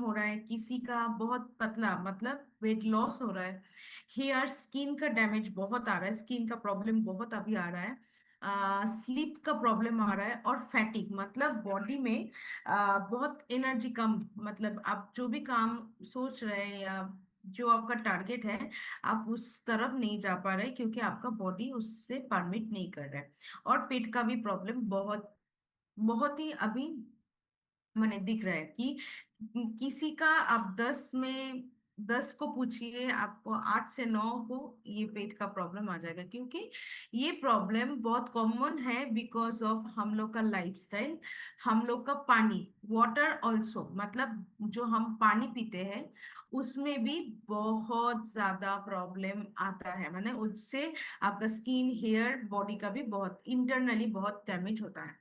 हो रहा है, किसी का बहुत पतला मतलब वेट लॉस हो रहा है, हेयर स्किन का डैमेज बहुत आ रहा है, स्किन का प्रॉब्लम बहुत अभी आ रहा है, स्लीप का प्रॉब्लम आ रहा है, और फैटिक मतलब बॉडी में बहुत एनर्जी कम, मतलब आप जो भी काम सोच रहे हैं या जो आपका टारगेट है, आप उस तरफ नहीं जा पा रहे क्योंकि आपका बॉडी उससे परमिट नहीं कर रहा है। और पेट का भी प्रॉब्लम बहुत बहुत ही अभी मैंने दिख रहा है कि किसी का आप 10 को पूछिए, आपको 8 से 9 को ये पेट का प्रॉब्लम आ जाएगा, क्योंकि ये प्रॉब्लम बहुत कॉमन है बिकॉज ऑफ हम लोग का लाइफस्टाइल, हम लोग का पानी, वाटर ऑल्सो, मतलब जो हम पानी पीते हैं उसमें भी बहुत ज्यादा प्रॉब्लम आता है, माने उससे आपका स्किन, हेयर, बॉडी का भी बहुत इंटरनली बहुत डैमेज होता है।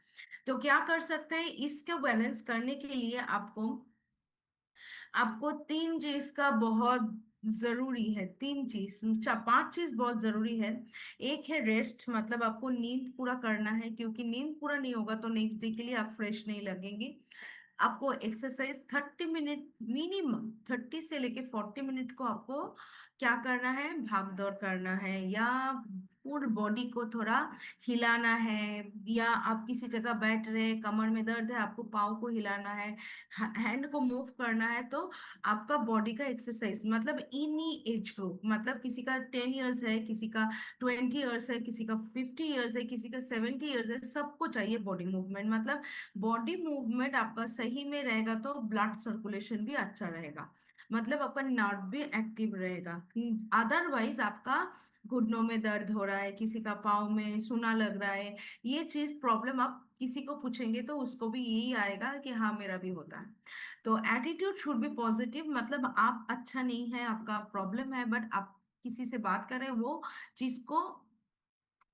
तो क्या कर सकते हैं इसका बैलेंस करने के लिए, आपको आपको 3 चीज का बहुत जरूरी है, 3 चीज, 5 चीज बहुत जरूरी है। एक है रेस्ट, मतलब आपको नींद पूरा करना है, क्योंकि नींद पूरा नहीं होगा तो नेक्स्ट डे के लिए आप फ्रेश नहीं लगेंगे। आपको एक्सरसाइज 30 मिनट, मिनिमम 30 से लेके 40 मिनट को आपको क्या करना है, भाग दौड़ करना है, या पूरी बॉडी को थोड़ा हिलाना है, या आप किसी जगह बैठ रहे, कमर में दर्द है, आपको पाँव को हिलाना है, हैंड को मूव करना है। तो आपका बॉडी का एक्सरसाइज, मतलब इनी एज ग्रुप, मतलब किसी का 10 इयर्स है, किसी का 20 इयर्स है, किसी का 50 इयर्स है, किसी का 70 इयर्स है, सबको चाहिए बॉडी मूवमेंट। मतलब बॉडी मूवमेंट आपका सही में रहेगा तो ब्लड सर्कुलेशन भी अच्छा रहेगा, मतलब आपका नर्व भी एक्टिव रहेगा। अदरवाइज आपका घुटनों में दर्द हो रहा है, किसी का पाँव में सूना लग रहा है, ये चीज प्रॉब्लम आप किसी को पूछेंगे तो उसको भी यही आएगा कि हाँ मेरा भी होता है। तो एटीट्यूड शुड बी पॉजिटिव, मतलब आप अच्छा नहीं है, आपका प्रॉब्लम है, बट आप किसी से बात करें, वो चीज को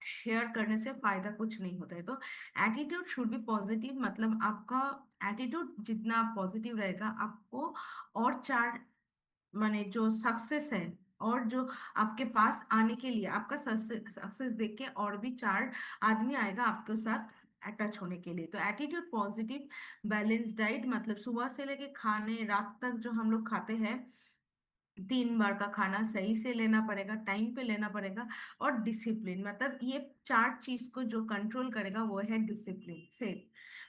शेयर करने से फायदा कुछ नहीं होता है। तो एटीट्यूड शुड बी पॉजिटिव, मतलब आपका एटीट्यूड जितना पॉजिटिव रहेगा, आपको और चार, माने जो सक्सेस है और जो आपके पास आने के लिए, आपका सक्सेस देख के और भी 4 आदमी आएगा आपके साथ अटैच होने के लिए। तो एटीट्यूड पॉजिटिव, बैलेंस डाइट, मतलब सुबह से लेके खाने रात तक जो हम लोग खाते हैं, 3 बार का खाना सही से लेना पड़ेगा, टाइम पे लेना पड़ेगा। और डिसिप्लिन, मतलब ये 4 चीज को जो कंट्रोल करेगा वो है डिसिप्लिन, फेथ,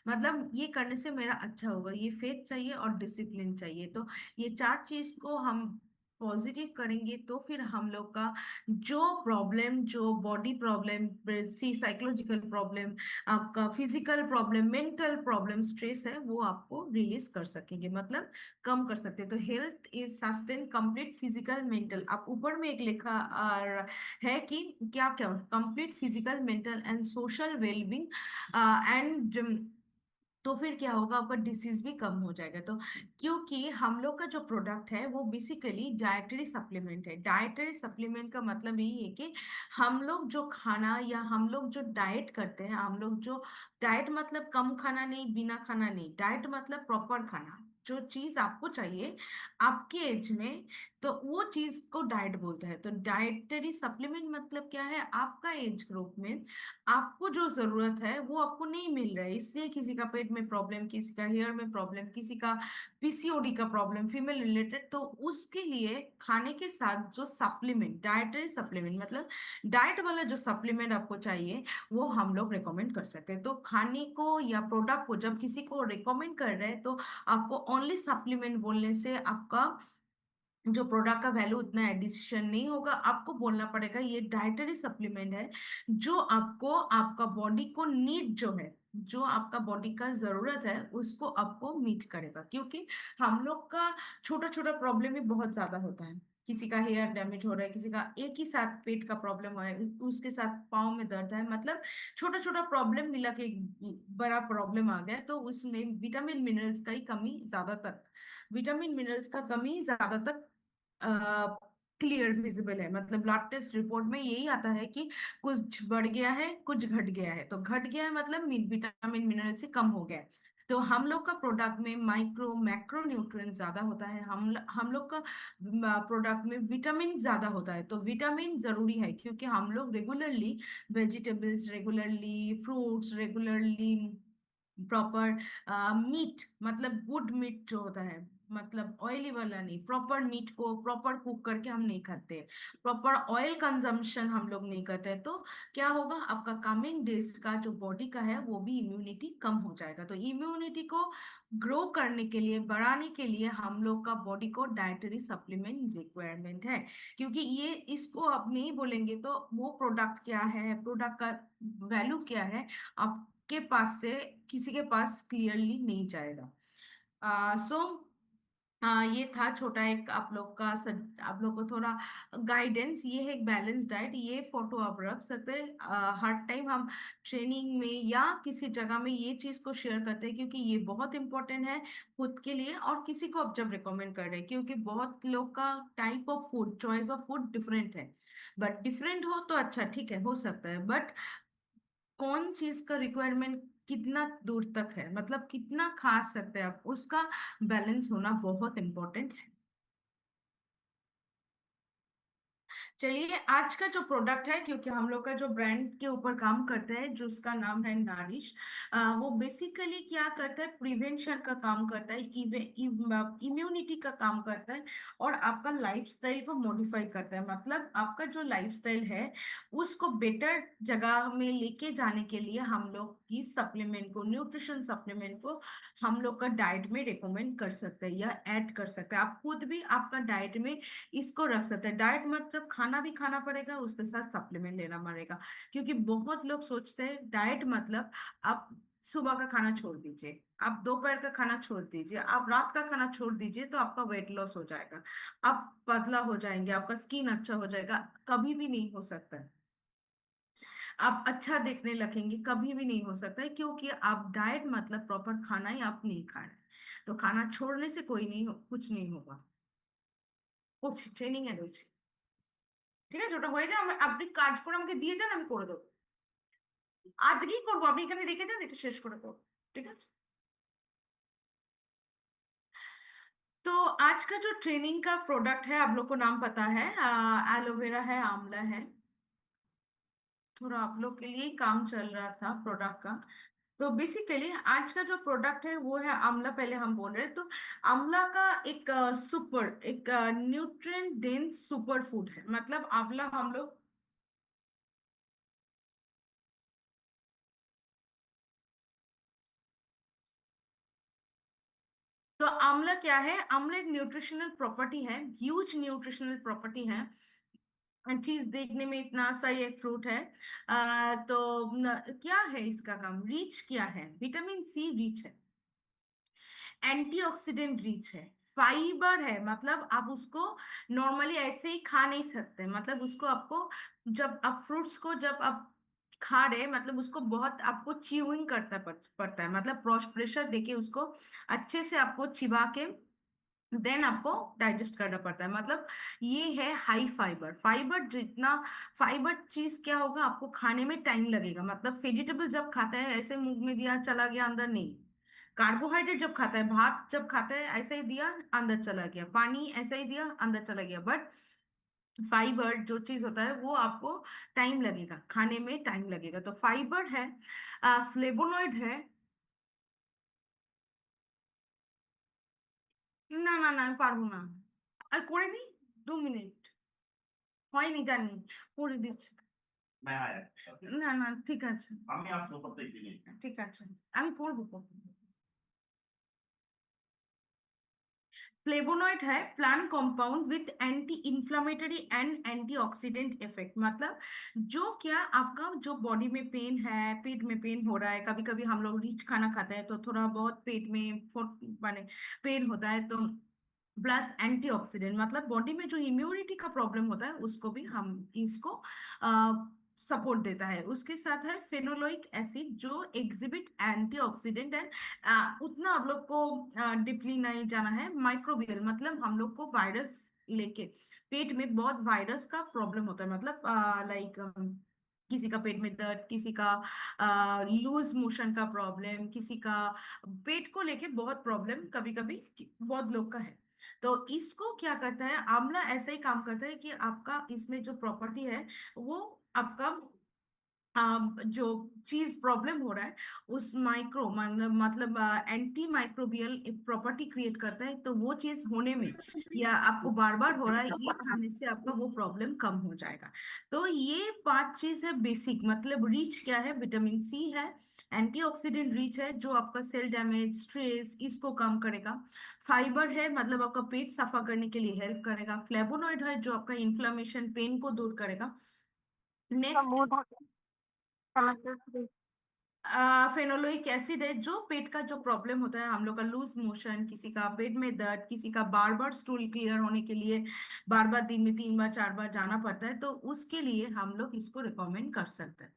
मतलब ये करने से मेरा अच्छा होगा, ये फेथ चाहिए और डिसिप्लिन चाहिए। तो ये 4 चीज को हम पॉजिटिव करेंगे तो फिर हम लोग का जो प्रॉब्लम, जो बॉडी प्रॉब्लम, साइकोलॉजिकल प्रॉब्लम, आपका physical problem, mental problem, stress है, वो आपको रिलीज कर सकेंगे, मतलब कम कर सकते हैं। तो health is sustain complete physical mental, आप ऊपर में एक लिखा है कि क्या क्या complete physical mental and social wellbeing and, तो फिर क्या होगा, आपका डिसीज भी कम हो जाएगा। तो क्योंकि हम लोग का जो प्रोडक्ट है वो बेसिकली डाइटरी सप्लीमेंट है। डाइटरी सप्लीमेंट का मतलब यही है कि हम लोग जो खाना या हम लोग जो डाइट करते हैं, हम लोग जो डाइट, मतलब कम खाना नहीं, बिना खाना नहीं, डाइट मतलब प्रॉपर खाना, जो चीज आपको चाहिए आपके एज में, तो वो चीज को डाइट बोलते हैं। तो डाइटरी सप्लीमेंट मतलब क्या है, आपका एज ग्रुप में आपको जो जरूरत है वो आपको नहीं मिल रहा है, इसलिए किसी का पेट में प्रॉब्लम, किसी का हेयर में प्रॉब्लम, किसी का पीसीओडी का प्रॉब्लम, फीमेल रिलेटेड। तो उसके लिए खाने के साथ जो सप्लीमेंट, डाइटरी सप्लीमेंट, मतलब डाइट वाला जो सप्लीमेंट आपको चाहिए, वो हम लोग रिकमेंड कर सकते हैं। तो खाने को या प्रोडक्ट को जब किसी को रिकमेंड कर रहे हैं, तो आपको ओनली सप्लीमेंट बोलने से आपका जो प्रोडक्ट का वैल्यू उतना एडिशन नहीं होगा, आपको बोलना पड़ेगा ये डाइटरी सप्लीमेंट है, जो आपको आपका बॉडी को नीड जो है, जो आपका बॉडी का जरूरत है उसको आपको मीट करेगा। क्योंकि हम लोग का छोटा छोटा प्रॉब्लम भी बहुत ज्यादा होता है, किसी का हेयर डैमेज हो रहा है, किसी का एक ही साथ पेट का प्रॉब्लम हो रहा है, उसके साथ पाँव में दर्द है, मतलब छोटा छोटा प्रॉब्लम मिला के एक बड़ा प्रॉब्लम आ गया। तो उसमें विटामिन मिनरल्स का ही कमी ज्यादा तक, विटामिन मिनरल्स का कमी ज्यादा तक क्लियर विजिबल है, मतलब ब्लड टेस्ट रिपोर्ट में यही आता है कि कुछ बढ़ गया है, कुछ घट गया है। तो घट गया है मतलब विटामिन मिनरल से कम हो गया है। तो हम लोग का प्रोडक्ट में माइक्रो मैक्रो न्यूट्रिएंट ज्यादा होता है, हम लोग का प्रोडक्ट में विटामिन ज्यादा होता है। तो विटामिन जरूरी है, क्योंकि हम लोग regularly vegetables, regularly fruits, regularly proper meat, मतलब गुड मीट जो होता है, मतलब ऑयली वाला नहीं, प्रॉपर मीट को प्रॉपर कुक करके हम नहीं खाते, प्रॉपर ऑयल कंजम्पशन हम लोग नहीं करते, तो क्या होगा, आपका कमिंग डेज का जो बॉडी का है वो भी इम्यूनिटी कम हो जाएगा। तो इम्यूनिटी को ग्रो करने के लिए, बढ़ाने के लिए हम लोग का बॉडी को डाइटरी सप्लीमेंट रिक्वायरमेंट है। क्योंकि ये इसको आप नहीं बोलेंगे तो वो प्रोडक्ट क्या है, प्रोडक्ट का वैल्यू क्या है, आपके पास से किसी के पास क्लियरली नहीं जाएगा। सो ये था छोटा एक आप लोग का आप लोग को थोड़ा गाइडेंस। ये है एक बैलेंस डाइट, ये फोटो आप रख सकते हैं। हर टाइम हम ट्रेनिंग में या किसी जगह में ये चीज को शेयर करते हैं, क्योंकि ये बहुत इंपॉर्टेंट है खुद के लिए और किसी को आप जब रिकमेंड कर रहे हैं, क्योंकि बहुत लोग का type of food, choice of food different है। बट डिफरेंट हो तो अच्छा, ठीक है, हो सकता है, बट कौन चीज का रिक्वायरमेंट कितना दूर तक है, मतलब कितना खा सकते हैं आप, उसका बैलेंस होना बहुत इंपॉर्टेंट है। चलिए, आज का जो प्रोडक्ट है, क्योंकि हम लोग का जो ब्रांड के ऊपर काम करता है जो उसका नाम है नारिश, वो बेसिकली क्या करता है, प्रिवेंशन का काम करता है, इम्यूनिटी का काम करता है, और आपका लाइफस्टाइल को मॉडिफाई करता है। मतलब आपका जो लाइफस्टाइल है उसको बेटर जगह में लेके जाने के लिए हम लोग की सप्लीमेंट को, न्यूट्रिशन सप्लीमेंट को हम लोग का डाइट में रिकमेंड कर सकते हैं या ऐड कर सकते हैं। आप खुद भी आपका डाइट में इसको रख सकते हैं। डाइट मतलब खाना भी खाना पड़ेगा, उसके साथ सप्लीमेंट लेना पड़ेगा। क्योंकि बहुत लोग सोचते हैं डाइट मतलब आप सुबह का खाना छोड़ दीजिए, आप दोपहर का खाना छोड़ दीजिए, आप रात का खाना छोड़ दीजिए तो आपका वेट लॉस हो जाएगा, आप पतला हो जाएंगे, आपका स्किन अच्छा हो जाएगा। कभी भी नहीं हो सकता है। आप अच्छा देखने लगेंगे, कभी भी नहीं हो सकता है, क्योंकि आप डाइट मतलब प्रॉपर खाना ही आप नहीं खा रहे। तो खाना छोड़ने से कोई नहीं कुछ नहीं होगा। कुछ ট্রেনিং এ রয়েছে, ঠিক আছে, ওটা হয়ে যাও, আপনি কাজ করে আমাকে দিয়ে যান, আমি করে দেবো। আজকেই করবো, আপনি এখানে রেখে যান, এটা শেষ করে করবো। ঠিক আছে। तो आज का जो ट्रेनिंग का प्रोडक्ट है, आप लोग को नाम पता है, एलोवेरा है, आंवला है। थोड़ा आप लोग के लिए ही काम चल रहा था प्रोडक्ट का। तो बेसिकली आज का जो प्रोडक्ट है वो है आंवला। पहले हम बोल रहे हैं तो आंवला का एक सुपर, एक न्यूट्रिएंट डेंस सुपर फूड है। मतलब आंवला हम लोग, तो आंवला क्या है, आंवला एक न्यूट्रिशनल प्रॉपर्टी है, ह्यूज न्यूट्रिशनल प्रॉपर्टी है। चीज देखने में इतना सा ये फ्रूट है। क्या है इसका काम, रिच क्या है, विटामिन सी रिच है, एंटीऑक्सीडेंट रिच है, फाइबर है। मतलब आप उसको नॉर्मली ऐसे ही खा नहीं सकते, मतलब उसको आपको, जब आप फ्रूट्स को जब आप खा रहे, मतलब उसको बहुत आपको च्यूइंग करता पड़ता है, मतलब प्रेशर देके उसको अच्छे से आपको चिबा के देन आपको डाइजेस्ट करना पड़ता है। मतलब ये है हाई फाइबर। फाइबर जितना, फाइबर चीज क्या होगा, आपको खाने में टाइम लगेगा। मतलब वेजिटेबल जब खाता है ऐसे मुंह में दिया चला गया, अंदर नहीं। कार्बोहाइड्रेट जब खाता है, भात जब खाता है ऐसे ही दिया अंदर चला गया, पानी ऐसे ही दिया अंदर चला गया। बट फाइबर जो चीज होता है वो आपको टाइम लगेगा, खाने में टाइम लगेगा। तो फाइबर है, फ्लेवोनॉइड है। না না না, আমি পারবো না। আর করে নি, 2 মিনিট হয়নি জানি, করে দিচ্ছি। না না, ঠিক আছে, ঠিক আছে, আমি করবো করবো। फ्लेवोनॉइड है plant compound with anti inflammatory and antioxidant effect. मतलब जो क्या आपका जो बॉडी में पेन है, पेट में पेन हो रहा है, कभी कभी हम लोग रिच खाना खाते हैं तो थोड़ा बहुत पेट में माने पेन होता है, तो प्लस एंटीऑक्सीडेंट मतलब बॉडी में जो इम्यूनिटी का प्रॉब्लम होता है उसको भी हम इसको सपोर्ट देता है। उसके साथ है फेनोलोइक एसिड जो एग्जिबिट एंटीऑक्सीडेंट एंड, उतना आप लोग को डीपली नहीं जाना है। माइक्रोबियल मतलब हम लोग को वायरस लेके, पेट में बहुत वायरस का प्रॉब्लम होता है, मतलब लाइक किसी का पेट में दर्द, किसी का लूज मोशन का प्रॉब्लम, किसी का पेट को लेके बहुत प्रॉब्लम कभी कभी बहुत लोग का है। तो इसको क्या करता है, आंवला ऐसा ही काम करता है कि आपका इसमें जो प्रॉपर्टी है वो आपका जो चीज प्रॉब्लम हो रहा है उस माइक्रो मतलब एंटी माइक्रोबियल प्रॉपर्टी क्रिएट करता है, तो वो चीज होने में या आपको बार बार हो रहा है, ये खाने से आपका वो प्रॉब्लम कम हो जाएगा। तो ये 5 चीज है बेसिक। मतलब रिच क्या है? विटामिन सी है, एंटीऑक्सीडेंट रिच है जो आपका सेल डैमेज, स्ट्रेस इसको कम करेगा। फाइबर है, मतलब आपका पेट सफा करने के लिए हेल्प करेगा। फ्लेवोनॉइड है जो आपका इन्फ्लामेशन, पेन को दूर करेगा। तो नेक्स्ट, मुंह ढक समझ। फेनोलोइक एसिड है जो पेट का जो प्रॉब्लम होता है हम लोग का, लूज मोशन, किसी का पेट में दर्द, किसी का बार बार स्टूल क्लियर होने के लिए बार बार दिन में 3 बार 4 बार जाना पड़ता है, तो उसके लिए हम लोग इसको रिकमेंड कर सकते हैं।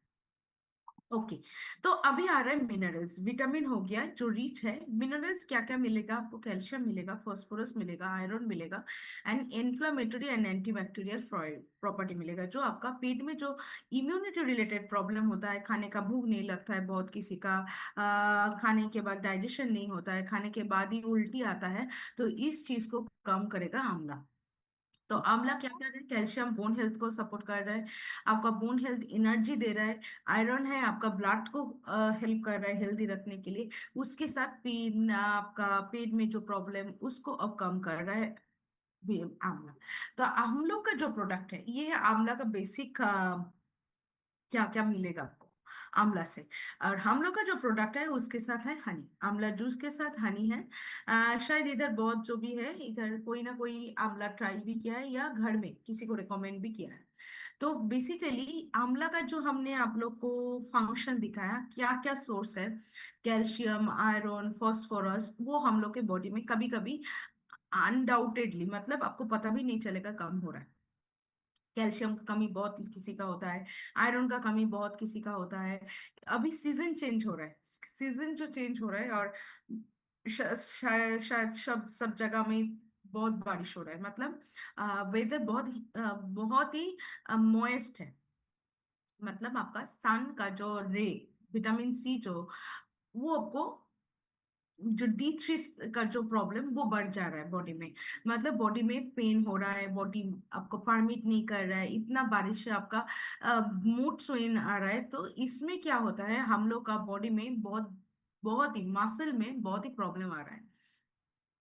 ओके। तो अभी आ रहा है मिनरल्स। विटामिन हो गया जो रिच है। मिनरल्स क्या क्या मिलेगा आपको? कैल्शियम मिलेगा, फास्फोरस मिलेगा, आयरन मिलेगा, and inflammatory and antibacterial property मिलेगा, जो आपका पेट में जो इम्यूनिटी रिलेटेड प्रॉब्लम होता है, खाने का भूख नहीं लगता है बहुत किसी का, खाने के बाद डाइजेशन नहीं होता है, खाने के बाद ही उल्टी आता है, तो इस चीज को कम करेगा आंवला। तो आंवला क्या कर रहा है? कैल्शियम बोन हेल्थ को सपोर्ट कर रहा है, आपका बोन हेल्थ एनर्जी दे रहा है। आयरन है, आपका ब्लड को हेल्प कर रहा है हेल्दी रखने के लिए। उसके साथ पेन, आपका पेट में जो प्रॉब्लम उसको अब कम कर रहा है आंवला। तो हम लोग का जो प्रोडक्ट है ये है आंवला का बेसिक। क्या क्या मिलेगा आपको आंवला से? और हम लोग का जो प्रोडक्ट है उसके साथ है हनी, आंवला जूस के साथ हनी है। शायद इधर बहुत जो भी है, इधर कोई ना कोई आंवला ट्राई भी किया है या घर में किसी को रिकमेंड भी किया है। तो बेसिकली आंवला का जो हमने आप लोग को फंक्शन दिखाया, क्या क्या सोर्स है, कैल्शियम, आयरन, फास्फोरस, वो हम लोग के बॉडी में कभी कभी अनडाउटेडली, मतलब आपको पता भी नहीं चलेगा कम हो रहा है। कैल्शियम का कमी बहुत किसी का होता है, आयरन का कमी बहुत किसी का होता है। अभी सीजन चेंज हो रहा है, सीजन जो चेंज हो रहा है, और शायद शायद सब जगह में बहुत बारिश हो रहा है, मतलब वेदर बहुत ही मॉइस्ट है। मतलब आपका सन का जो रे, विटामिन सी जो, वो आपको जो D3 का जो प्रॉब्लम वो बढ़ जा रहा है बॉडी में। मतलब बॉडी में पेन हो रहा है, बॉडी आपको परमिट नहीं कर रहा है, इतना बारिश से आपका मूड स्विंग आ रहा है। तो इसमें क्या होता है, हम लोग का बॉडी में बहुत बहुत ही मसल में बहुत ही प्रॉब्लम आ रहा है।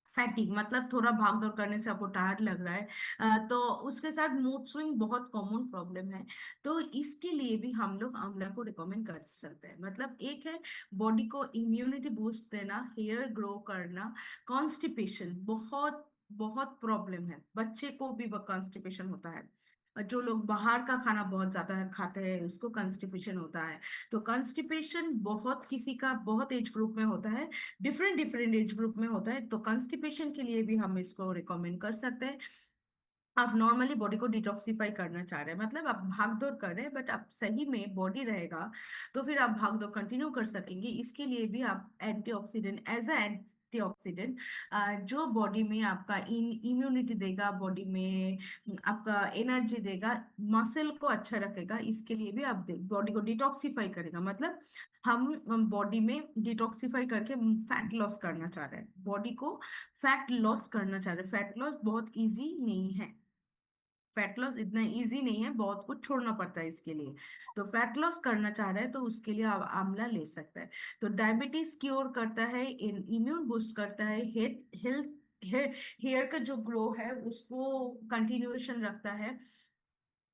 फैटिक मतलब थोड़ा भाग दौड़ करने से आपको टायर्ड लग रहा है, तो उसके साथ मूड स्विंग बहुत कॉमन प्रॉब्लम है। तो इसके लिए भी हम लोग आंवला को रिकमेंड कर सकते हैं। मतलब एक है बॉडी को इम्यूनिटी बूस्ट देना, हेयर ग्रो करना। कॉन्स्टिपेशन बहुत बहुत प्रॉब्लम है, बच्चे को भी कॉन्स्टिपेशन होता है। जो लोग बाहर का खाना बहुत ज्यादा खाते हैं उसको कॉन्स्टिपेशन होता है। तो कॉन्स्टिपेशन बहुत किसी का बहुत एज ग्रुप में होता है, डिफरेंट डिफरेंट एज ग्रुप में होता है। तो कॉन्स्टिपेशन के लिए भी हम इसको रिकमेंड कर सकते हैं। आप नॉर्मली बॉडी को डिटॉक्सिफाई करना चाह रहे हैं, मतलब आप भाग दौड़ कर रहे हैं बट आप सही में बॉडी रहेगा, तो फिर आप भाग दौड़ कंटिन्यू कर सकेंगे। इसके लिए भी आप एंटीऑक्सीडेंट, एज अ एंटीऑक्सीडेंट जो बॉडी में आपका इम्यूनिटी देगा, बॉडी में आपका एनर्जी देगा, मसल को अच्छा रखेगा, इसके लिए भी आप बॉडी को डिटॉक्सिफाई करेगा। मतलब हम बॉडी में डिटॉक्सिफाई करके फैट लॉस करना चाह रहे हैं, बॉडी को फैट लॉस करना चाह रहे हैं। फैट लॉस बहुत इजी नहीं है, फैट लॉस इतना इजी नहीं है, बहुत कुछ छोड़ना पड़ता है इसके लिए। तो फैट लॉस करना चाह रहा है तो उसके लिए आप आंवला ले सकता है। तो डायबिटीज क्योर करता है, इम्यून बूस्ट करता है, हेल्थ हेल्थ हेयर का जो ग्लो है उसको कंटिन्यूएशन रखता है।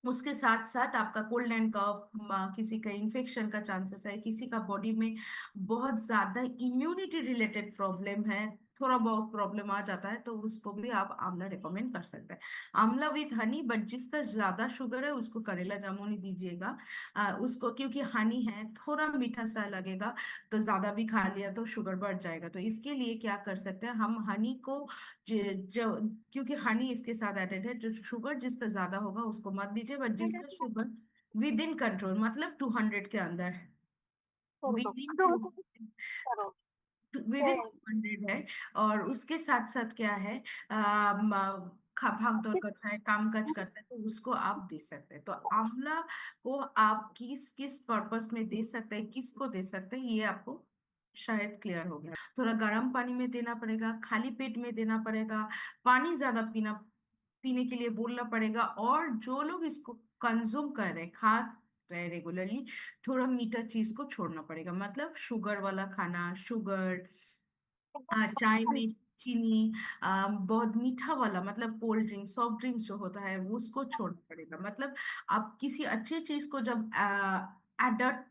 उसके साथ साथ आपका कोल्ड एंड कफ, किसी का इन्फेक्शन का चांसेस है, किसी का बॉडी में बहुत ज्यादा इम्यूनिटी रिलेटेड प्रॉब्लम है, थोड़ा बहुत प्रॉब्लम आ जाता है, तो उसको भी आप आंवला रिकमेंड कर सकते हैं। आंवला विथ हनी, बट जिसका ज्यादा शुगर है उसको करेला जामुन ही दीजिएगा। उसको क्योंकि हनी है थोड़ा मीठा सा लगेगा, तो ज्यादा भी खा लिया तो शुगर बढ़ जाएगा। तो इसके लिए क्या कर सकते हैं हम, हनी को जो, क्योंकि हनी इसके साथ एडेड है, जो शुगर जिसका ज्यादा होगा उसको मत दीजिए, बट जिसका शुगर विद इन कंट्रोल, मतलब 200 के अंदर है, कर दो विद इन करो करो। विद इन तो 200 है। और उसके साथ साथ क्या है, भाग दौड़ करता है, काम काज करता है, तो उसको आप दे सकते हैं। तो आंवला को आप किस किस पर्पस में दे सकते हैं, किसको दे सकते हैं, ये आपको शायद क्लियर हो गया। थोड़ा गर्म पानी में देना पड़ेगा, खाली पेट में देना पड़ेगा, पानी ज्यादा पीने के लिए बोलना पड़ेगा। और जो लोग इसको कंज्यूम कर रहे हैं, खा रहे हैं रेगुलरली, थोड़ा मीठा चीज को छोड़ना पड़ेगा, मतलब शुगर वाला खाना, शुगर, चाय में चीनी, बहुत मीठा वाला, मतलब कोल्ड ड्रिंक, सॉफ्ट ड्रिंक्स जो होता है वो उसको छोड़ना पड़ेगा। मतलब आप किसी अच्छी चीज को जब एडल्ट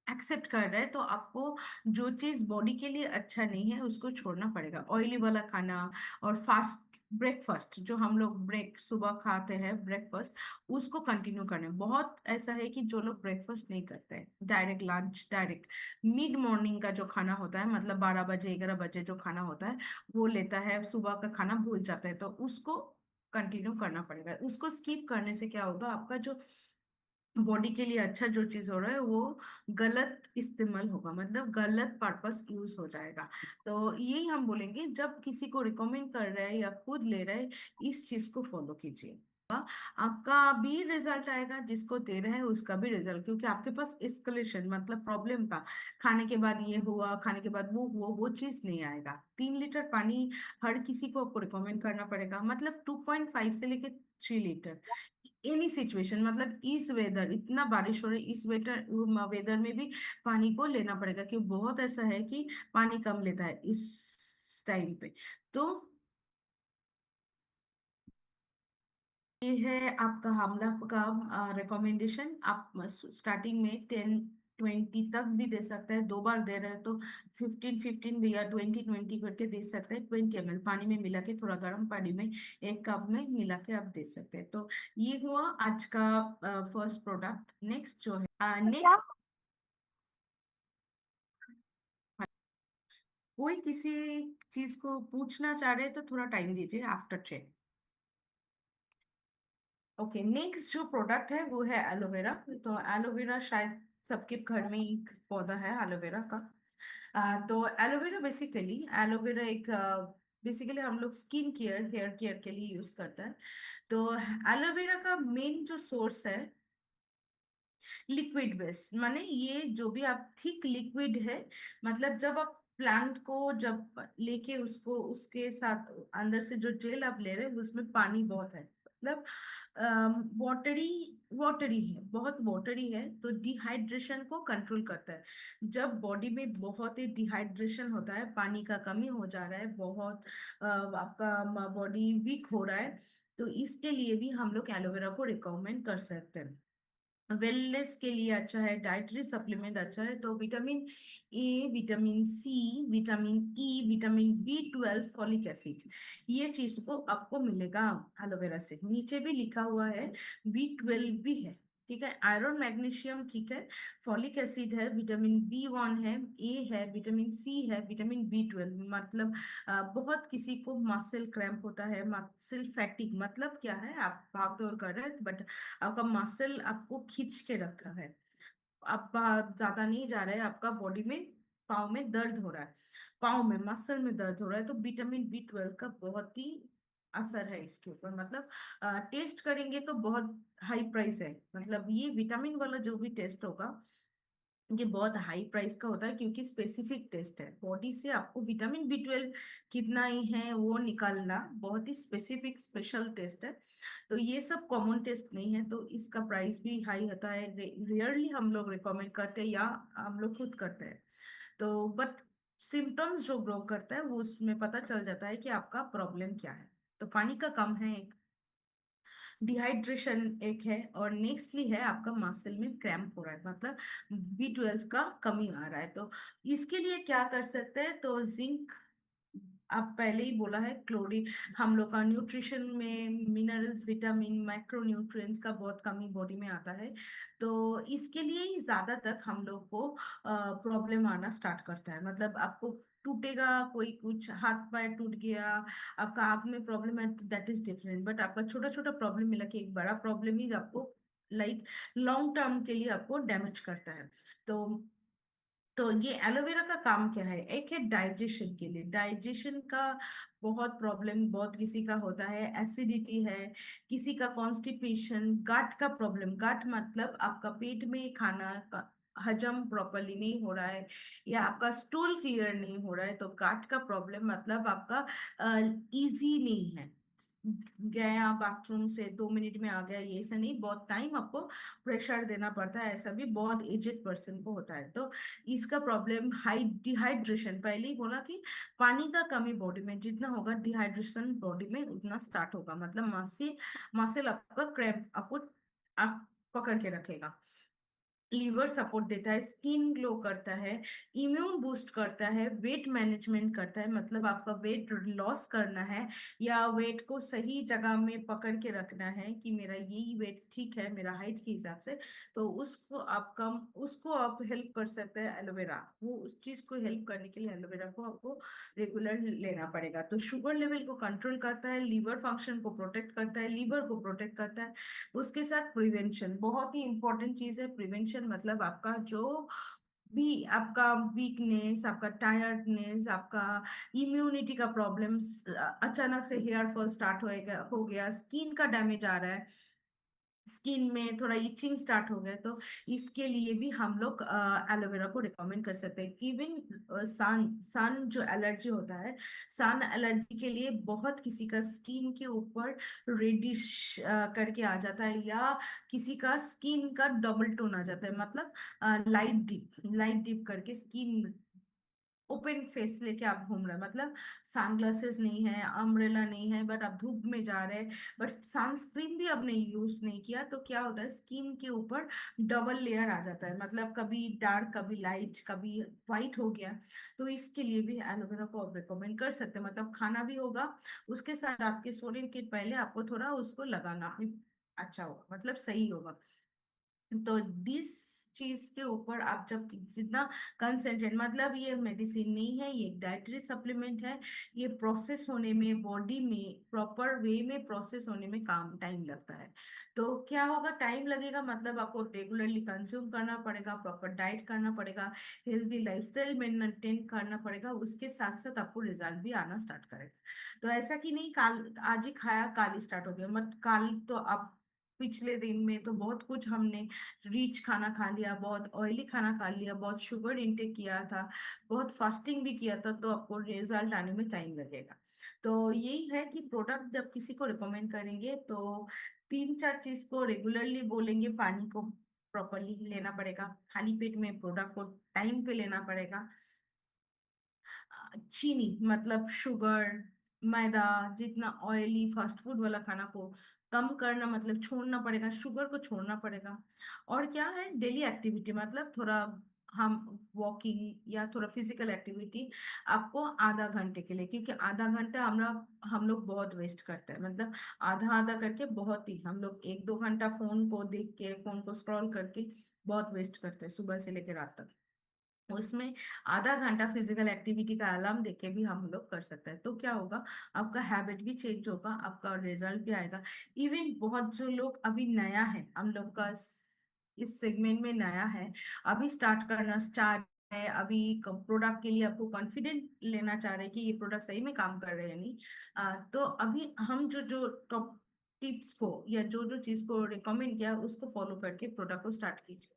एक्सेप्ट कर रहे हैं तो आपको जो चीज बॉडी के लिए अच्छा नहीं है उसको छोड़ना पड़ेगा। ऑयली वाला खाना और फास्ट ब्रेकफास्ट, जो हम लोग ब्रेक सुबह खाते हैं ब्रेकफास्ट, उसको कंटिन्यू करें। बहुत ऐसा है कि जो लोग ब्रेकफास्ट नहीं करते हैं, direct lunch, direct mid morning का जो खाना होता है, मतलब 12 बजे 11 बजे जो खाना होता है वो लेता है, सुबह का खाना भूल जाता है, तो उसको कंटिन्यू करना पड़ेगा। उसको स्किप करने से क्या होगा, आपका जो बॉडी के लिए अच्छा जो चीज हो रहा है वो गलत इस्तेमाल होगा, मतलब गलत पर्पस यूज हो जाएगा। तो यही हम बोलेंगे, जब किसी को रिकमेंड कर रहे हैं या खुद ले रहे हैं, इस चीज को फॉलो कीजिए। आपका भी रिजल्ट आएगा, जिसको दे रहे हैं उसका भी रिजल्ट, क्योंकि आपके पास एस्केलेशन, मतलब प्रॉब्लम का, खाने के बाद ये हुआ, खाने के बाद वो हुआ, वो चीज नहीं आएगा। 3 लीटर पानी हर किसी को आपको रिकमेंड करना पड़ेगा, मतलब 2.5 से लेके 3 लीटर, एनी सिचुएशन। मतलब इस वेदर, इतना बारिश हो रही इस वेदर वेदर में भी पानी को लेना पड़ेगा, क्योंकि बहुत ऐसा है कि पानी कम लेता है इस टाइम पे। तो ये है आपका हमला का रिकमेंडेशन। आप स्टार्टिंग में 10-20 तक भी दे सकते हैं, 2 बार दे रहे हैं तो 15-15 भी या 20-20 करके दे सकते हैं। 20 ml पानी में मिला के, थोड़ा गर्म पानी में 1 कप में मिला के आप दे सकते हैं। तो ये हुआ आज का फर्स्ट प्रोडक्ट। नेक्स्ट जो है, तो क्या नेक्स्ट, कोई किसी चीज को पूछना चाह रहे हैं तो थोड़ा टाइम दीजिए आफ्टर चेक। ओके, नेक्स्ट जो प्रोडक्ट है वो है एलोवेरा। तो एलोवेरा शायद सबके घर में एक पौधा है एलोवेरा का। तो एलोवेरा बेसिकली, एलोवेरा एक बेसिकली हम लोग स्किन केयर, हेयर केयर के लिए यूज करते हैं। तो एलोवेरा का मेन जो सोर्स है लिक्विड बेस, माने ये जो भी आप थिक लिक्विड है, मतलब जब आप प्लांट को जब लेके उसको, उसके साथ अंदर से जो जेल आप ले रहे हैं उसमें पानी बहुत है, मतलब वाटरी, वाटरी है, बहुत वाटरी है, तो डिहाइड्रेशन को कंट्रोल करता है। जब बॉडी में बहुत ही डिहाइड्रेशन होता है, पानी का कमी हो जा रहा है बहुत, आपका बॉडी वीक हो रहा है, तो इसके लिए भी हम लोग एलोवेरा को रिकमेंड कर सकते हैं। वेलनेस के लिए अच्छा है, डाइटरी सप्लीमेंट अच्छा है। तो vitamin A, vitamin C, vitamin E, vitamin B12, folic acid, ये चीज को आपको मिलेगा एलोवेरा से। नीचे भी लिखा हुआ है, B12 भी है, ठीक है, आयरन मैग्नीशियम, ठीक है, फॉलिक एसिड है, विटामिन B1 है, ए है, विटामिन सी है, विटामिन B12। मतलब बहुत किसी को मसल क्रैम्प होता है, मसल फैटिक, मतलब क्या है, आप भाग दौड़ कर रहे हैं बट आपका मसल आपको खींच के रखा है, आप बाहर ज्यादा नहीं जा रहे हैं, आपका बॉडी में, पाँव में दर्द हो रहा है, पाँव में मसल में दर्द हो रहा है, तो विटामिन B12 का बहुत ही असर है इसके ऊपर। मतलब टेस्ट करेंगे तो बहुत हाई प्राइस है, मतलब ये विटामिन वाला जो भी टेस्ट होगा ये बहुत हाई प्राइस का होता है, क्योंकि स्पेसिफिक टेस्ट है, बॉडी से आपको विटामिन B12 कितना ही है वो निकालना बहुत ही स्पेसिफिक स्पेशल टेस्ट है। तो ये सब कॉमन टेस्ट नहीं है, तो इसका प्राइस भी हाई होता है। रेयरली हम लोग रिकमेंड करते हैं या हम लोग खुद करते हैं। तो बट सिम्टम्स जो ग्रो करता है वो उसमें पता चल जाता है कि आपका प्रॉब्लम क्या है। तो पानी का कम है एक, डिहाइड्रेशन एक है, और नेक्स्टली है आपका मसल में क्रैम्प हो रहा है, मतलब B12 का कमी आ रहा है। तो इसके लिए क्या कर सकते हैं, तो जिंक, आप पहले ही बोला है, क्लोरीन, हम लोग का न्यूट्रिशन में मिनरल्स, विटामिन, माइक्रो न्यूट्रिएंट्स का बहुत कमी बॉडी में आता है। तो इसके लिए ही ज्यादा तक हम लोग को प्रॉब्लम आना स्टार्ट करता है। मतलब आपको टूटेगा, कोई कुछ हाथ पैर टूट गया, आपका आंख में प्रॉब्लम है, तो दैट इज डिफरेंट, बट आपका छोटा छोटा प्रॉब्लम मिला के एक बड़ा प्रॉब्लम ही आपको लाइक लॉन्ग टर्म के लिए आपको डैमेज करता है। तो ये एलोवेरा का काम क्या है, एक है डाइजेशन के लिए, डाइजेशन का बहुत प्रॉब्लम बहुत किसी का होता है, एसिडिटी है, किसी का कॉन्स्टिपेशन, गट का प्रॉब्लम, गट मतलब आपका पेट में खाना का हजम प्रॉपरली नहीं हो रहा है, या आपका स्टूल क्लियर नहीं हो रहा है, तो गट का प्रॉब्लम मतलब आपका इजी नहीं है, गया बाथरूम से 2 मिनट में आ गया, ये ऐसा नहीं, बहुत टाइम आपको प्रेशर देना पड़ता है, ऐसा भी बहुत एजेड पर्सन को होता है। तो इसका प्रॉब्लम हाई डिहाइड्रेशन, पहले ही बोला कि पानी का कमी बॉडी में जितना होगा, डिहाइड्रेशन बॉडी में उतना स्टार्ट होगा, मतलब मसल आपका क्रैम्प आपको आप पकड़ के रखेगा। लीवर सपोर्ट देता है, स्किन ग्लो करता है, इम्यून बूस्ट करता है, वेट मैनेजमेंट करता है, मतलब आपका वेट लॉस करना है या वेट को सही जगह में पकड़ के रखना है कि मेरा यही वेट ठीक है मेरा हाइट के हिसाब से, तो उसको आप हेल्प कर सकते हैं एलोवेरा। वो उस चीज को हेल्प करने के लिए एलोवेरा को आपको रेगुलर लेना पड़ेगा। तो शुगर लेवल को कंट्रोल करता है, लीवर फंक्शन को प्रोटेक्ट करता है, लीवर को प्रोटेक्ट करता है। उसके साथ प्रिवेंशन बहुत ही इंपॉर्टेंट चीज है। प्रिवेंशन मतलब आपका जो भी आपका वीकनेस, आपका टायर्डनेस, आपका इम्यूनिटी का प्रॉब्लम्स, अचानक से हेयर फॉल स्टार्ट हो गया, स्किन का डैमेज आ रहा है, स्किन में थोड़ा इचिंग स्टार्ट हो गया, तो इसके लिए भी हम लोग एलोवेरा को रिकमेंड कर सकते हैं। इवन सन सन जो एलर्जी होता है, सन एलर्जी के लिए बहुत किसी का स्किन के ऊपर रेडिश करके आ जाता है, या किसी का स्किन का डबल टोन आ जाता है, मतलब लाइट डिप करके स्किन ओपन फेस लेके आप घूम रहे हैं, मतलब सनग्लासेस नहीं है, अम्ब्रेला नहीं है, बट आप धूप में जा रहे हैं, बट सनस्क्रीन भी आपने यूज नहीं किया, तो क्या होता है स्किन के ऊपर डबल लेयर आ जाता है, मतलब कभी डार्क कभी लाइट कभी वाइट हो गया। तो इसके लिए भी एलोवेरा को आप रिकमेंड कर सकते हैं, मतलब खाना भी होगा, उसके साथ रात के सोने के पहले आपको थोड़ा उसको लगाना भी अच्छा होगा, मतलब सही होगा। तो दिस चीज के ऊपर आप जब जितना कंसेंट्रेट, मतलब ये मेडिसिन नहीं है, ये एक डाइटरी सप्लीमेंट है, ये प्रोसेस होने में बॉडी में प्रॉपर वे में प्रोसेस होने में काम टाइम लगता है। तो क्या होगा, टाइम लगेगा, मतलब आपको रेगुलरली कंज्यूम करना पड़ेगा, प्रॉपर डाइट करना पड़ेगा, हेल्दी लाइफस्टाइल मेंटेन करना पड़ेगा, उसके साथ साथ आपको रिजल्ट भी आना स्टार्ट करेगा। तो ऐसा कि नहीं काल आज ही खाया काल ही स्टार्ट हो गया, मत काल तो आप पिछले दिन में तो बहुत कुछ हमने रिच खाना खा लिया, बहुत ऑयली खाना खा लिया, बहुत शुगर इंटेक किया था, बहुत फास्टिंग भी किया था, तो आपको रिजल्ट आने में टाइम लगेगा। तो यही है कि प्रोडक्ट जब किसी को रिकमेंड करेंगे तो 3-4 चीज को रेगुलरली बोलेंगे, पानी को प्रॉपरली लेना पड़ेगा, खाली पेट में प्रोडक्ट को टाइम पे लेना पड़ेगा, चीनी मतलब शुगर, मैदा, जितना ऑयली फास्ट फूड वाला खाना को कम करना, मतलब छोड़ना पड़ेगा, शुगर को छोड़ना पड़ेगा। और क्या है, डेली एक्टिविटी, मतलब थोड़ा हम वॉकिंग या थोड़ा फिजिकल एक्टिविटी आपको आधा घंटे के लिए, क्योंकि आधा घंटा हम लोग बहुत वेस्ट करते हैं, मतलब आधा आधा करके बहुत ही, हम लोग 1-2 घंटा फोन को देख के, फोन को स्क्रॉल करके बहुत वेस्ट करते हैं सुबह से लेकर रात तक। उसमें आधा घंटा फिजिकल एक्टिविटी का अलार्म देके भी हम लोग कर सकते हैं, तो क्या होगा, आपका हैबिट भी चेंज होगा, आपका रिजल्ट भी आएगा। इवन बहुत जो लोग अभी नया है, हम लोग का इस सेगमेंट में नया है, अभी स्टार्ट करना स्टार्ट है, अभी प्रोडक्ट के लिए आपको कॉन्फिडेंट लेना चाह रहे हैं कि ये प्रोडक्ट सही में काम कर रहे हैं नहीं, तो अभी हम जो जो टॉप टिप्स को या जो जो चीज को रिकमेंड किया उसको फॉलो करके प्रोडक्ट को स्टार्ट कीजिए,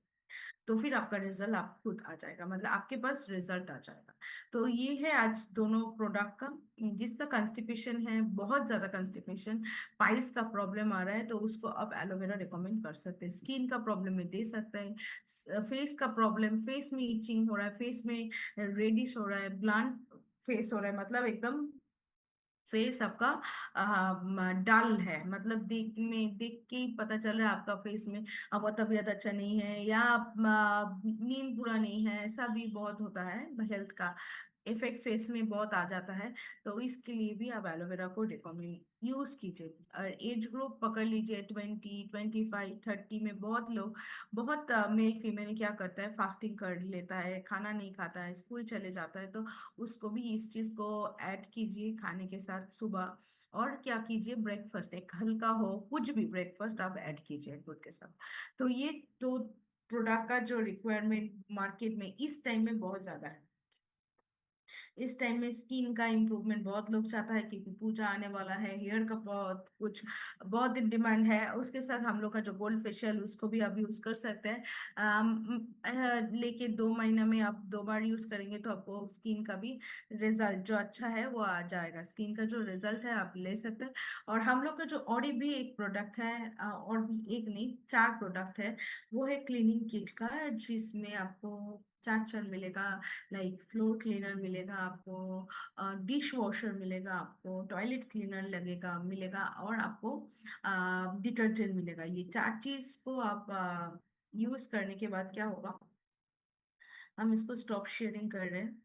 तो फिर आपका रिजल्ट आप खुद आ जाएगा, मतलब आपके पास रिजल्ट आ जाएगा। तो ये है आज दोनों प्रोडक्ट का। जिसका कंस्टिपेशन है, बहुत ज्यादा कंस्टिपेशन, पाइल्स का प्रॉब्लम आ रहा है, तो उसको आप एलोवेरा रिकमेंड कर सकते हैं, स्किन का प्रॉब्लम में दे सकते हैं, फेस का प्रॉब्लम, फेस में इचिंग हो रहा है, फेस में रेडिश हो रहा है, ब्लैंक फेस हो रहा है, मतलब एकदम फेस आपका डल है, मतलब देख के ही पता चल रहा है आपका फेस में अब तबीयत अच्छा नहीं है, या नींद पूरा नहीं है, ऐसा भी बहुत होता है, हेल्थ का इफेक्ट फेस में बहुत आ जाता है। तो इसके लिए भी आप एलोवेरा को रिकमेंड यूज कीजिए। और एज ग्रुप पकड़ लीजिए, 20, 25, 30 में बहुत लोग, बहुत मेल फीमेल क्या करता है, फास्टिंग कर लेता है, खाना नहीं खाता है, स्कूल चले जाता है, तो उसको भी इस चीज को ऐड कीजिए खाने के साथ सुबह। और क्या कीजिए, ब्रेकफास्ट एक हल्का हो, कुछ भी ब्रेकफास्ट आप ऐड कीजिए दूध के साथ। तो ये तो प्रोडक्ट का जो रिक्वायरमेंट मार्केट में इस टाइम में बहुत ज्यादा है। इस टाइम में स्किन का इम्प्रूवमेंट बहुत लोग चाहता है, क्योंकि पूजा आने वाला है, हेयर का बहुत दिन डिमांड है। उसके साथ हम लोग का जो गोल्ड फेशियल, उसको भी आप यूज कर सकते हैं। लेके 2 महीना में आप 2 बार यूज करेंगे तो आपको स्किन का भी रिजल्ट जो अच्छा है वो आ जाएगा। स्किन का जो रिजल्ट है आप ले सकते हैं। और हम लोग का जो और भी एक प्रोडक्ट है, और भी एक नहीं, 4 प्रोडक्ट है। वो है क्लीनिंग किट का, जिसमें आपको चार्जर मिलेगा, लाइक फ्लोर क्लीनर मिलेगा आपको, डिश वॉशर मिलेगा आपको, टॉयलेट क्लीनर लगेगा मिलेगा, और आपको डिटर्जेंट मिलेगा। ये 4 चीज को आप यूज करने के बाद क्या होगा, हम इसको स्टॉप शेयरिंग कर रहे हैं।